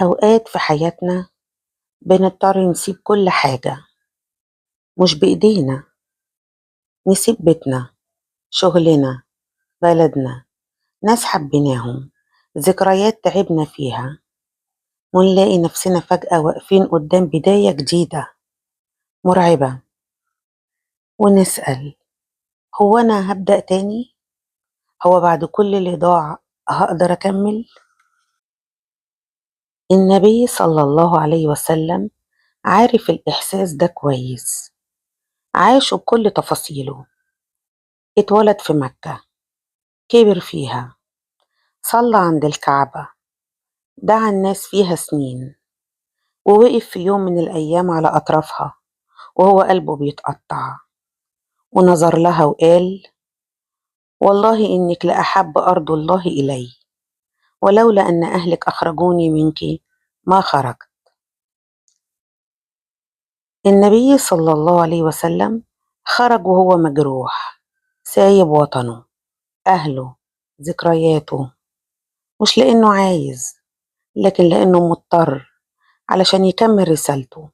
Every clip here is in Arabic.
أوقات في حياتنا بنضطر نسيب كل حاجة، مش بإيدينا. نسيب بيتنا، شغلنا، بلدنا، ناس حبيناهم، ذكريات تعبنا فيها، ونلاقي نفسنا فجأة واقفين قدام بداية جديدة مرعبة، ونسأل: هو أنا هبدأ تاني؟ هو بعد كل اللي ضاع هقدر أكمل؟ النبي صلى الله عليه وسلم عارف الإحساس ده كويس، عاشه بكل تفاصيله. اتولد في مكة، كبر فيها، صلى عند الكعبة، دعا الناس فيها سنين، ووقف في يوم من الأيام على أطرافها وهو قلبه بيتقطع، ونظر لها وقال: والله إنك لأحب أرض الله إلي، ولولا أن أهلك أخرجوني منك ما خرجت. النبي صلى الله عليه وسلم خرج وهو مجروح، سايب وطنه، أهله، ذكرياته، مش لأنه عايز، لكن لأنه مضطر، علشان يكمل رسالته،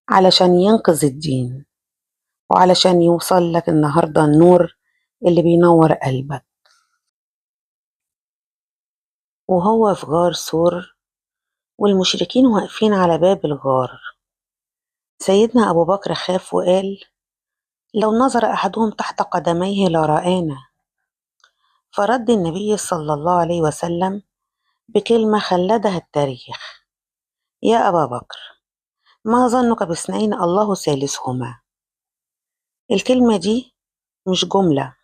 علشان ينقذ الدين، وعلشان يوصل لك النهاردة النور اللي بينور قلبك. وهو في غار ثور والمشركين واقفين على باب الغار، سيدنا أبو بكر خاف وقال: لو نظر أحدهم تحت قدميه لرآنا. فرد النبي صلى الله عليه وسلم بكلمة خلدها التاريخ: يا أبا بكر، ما ظنك باثنين الله ثالثهما. الكلمة دي مش جملة،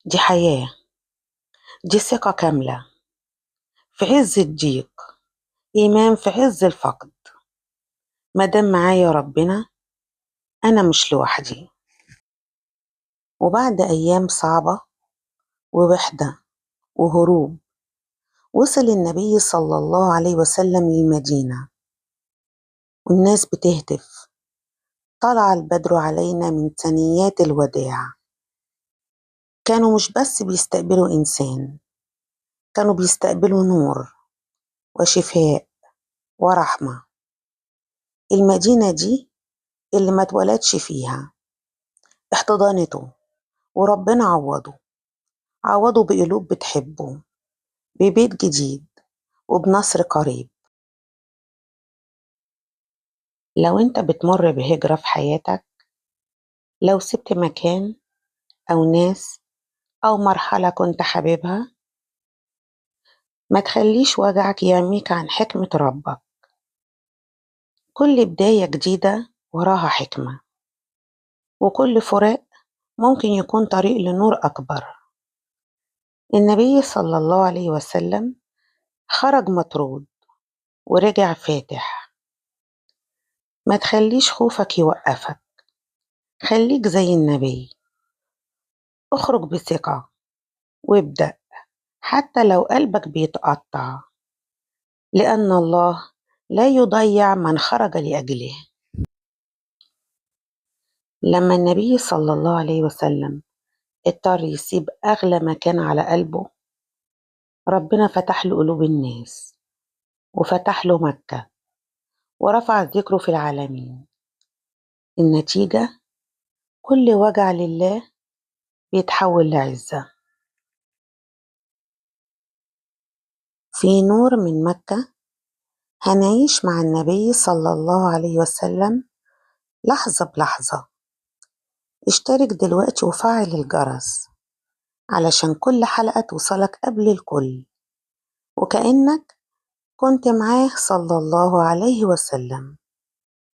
دي حياة، دي ثقة كاملة في عز الضيق، إيمان في عز الفقد. مادام معايا ربنا أنا مش لوحدي. وبعد أيام صعبة ووحدة وهروب، وصل النبي صلى الله عليه وسلم للمدينة، والناس بتهتف: طلع البدر علينا من ثنيات الوداع. كانوا مش بس بيستقبلوا إنسان، كانوا بيستقبلوا نور وشفاء ورحمة. المدينة دي اللي ما اتولدش فيها احتضنته، وربنا عوضه بقلوب بتحبه، ببيت جديد، وبنصر قريب. لو انت بتمر بهجرة في حياتك، لو سبت مكان أو ناس أو مرحلة كنت حاببها، ما تخليش وجعك يعميك عن حكمة ربك. كل بداية جديدة وراها حكمة، وكل فراق ممكن يكون طريق لنور أكبر. النبي صلى الله عليه وسلم خرج مطرود ورجع فاتح. ما تخليش خوفك يوقفك، خليك زي النبي، اخرج بثقة وابدأ حتى لو قلبك بيتقطع، لأن الله لا يضيع من خرج لأجله. لما النبي صلى الله عليه وسلم اضطر يسيب أغلى مكان على قلبه، ربنا فتح له قلوب الناس، وفتح له مكة، ورفع ذكره في العالمين. النتيجة: كل وجع لله بيتحول لعزة. في نور من مكة هنعيش مع النبي صلى الله عليه وسلم لحظة بلحظة. اشترك دلوقتي وفعل الجرس علشان كل حلقة توصلك قبل الكل، وكأنك كنت معاه صلى الله عليه وسلم.